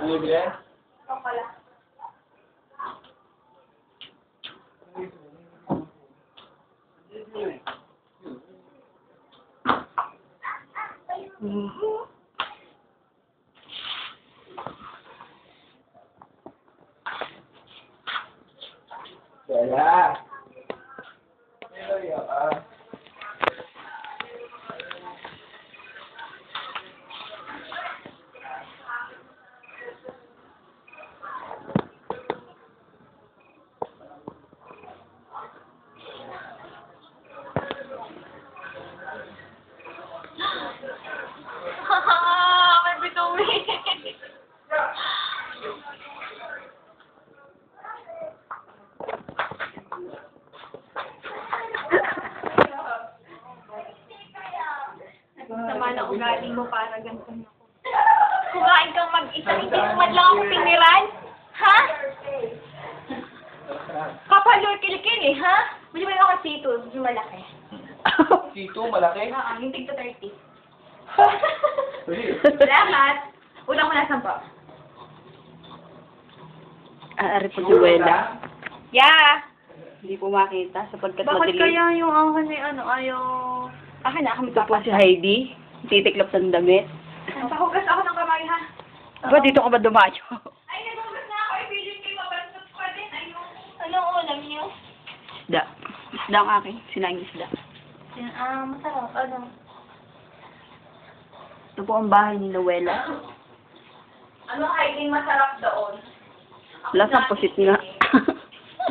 Ano ba yan? Ikaw pala. Wala. Ay, May bituin. Sama na ugali mo para ganito na ako. Kumain kang mag-isa, hindi mo man lang ako piniran? Ha? Kapalor kilikili, ha? Bili mo yung ako sito, yung malaki. Sito, malaki. Yung tigto 30. Really? Salamat. Unang mo na 10. Ari po si Wela. Yeah. Hindi po makita sapagkat Bakit madilim. kaya yung akin ay ano, ayaw... Akin na, Ito po si Heidi. Titiklop ng damit. Pahugas ako ng kamay, ha? Ba, dito ka ba dumayo? Ay, naghugas na ako. Ipilit kayo mabantot pa din. Ayun. Anong ulam niyo? Isda. Isda ang akin. Sinaing isda. Masarap. Ano? Ito po ang bahay ni Wela. Ano hiking masarap doon? Lasang pusit nga.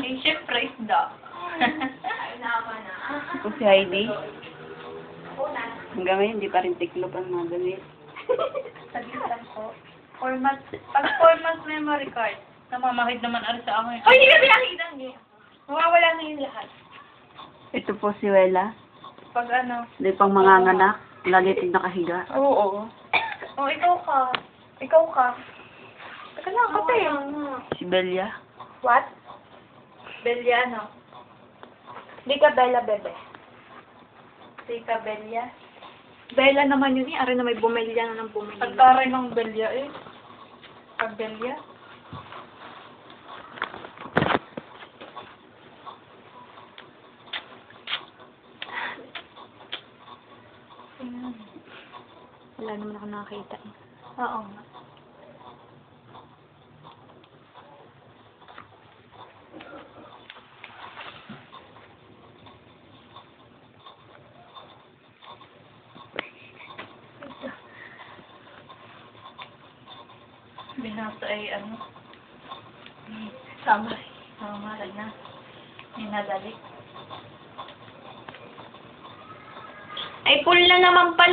Eh, syempre, isda. Ay, naman na. Ito si Heidi. Ako na. Hanggang ngayon, hindi pa rin tiklop ang mga damit. Sabitan ko. Pag 4 months memory card, namamahid naman sa akin. Ay, hindi ka pinakita niya. Mawawala na yung lahat. Ito po si Wela. Pag ano, Hindi pang manganganak. Lagi itong nakahiga. oo. Oh, ikaw ka. Ikaw ka. Teka lang, kate. Si Belia. What? Belia, ano? Di ka Bella, bebe. Tika Belia. Bella naman yun eh. Ari na may bumilya na ng bumilya. Pagtaray ng Belia eh. Pag Belia. Wala naman ako nakakita eh. Oo nga. Binasa ay ano? Sama. Mamaral na. Minadali. Ay, full na naman pala.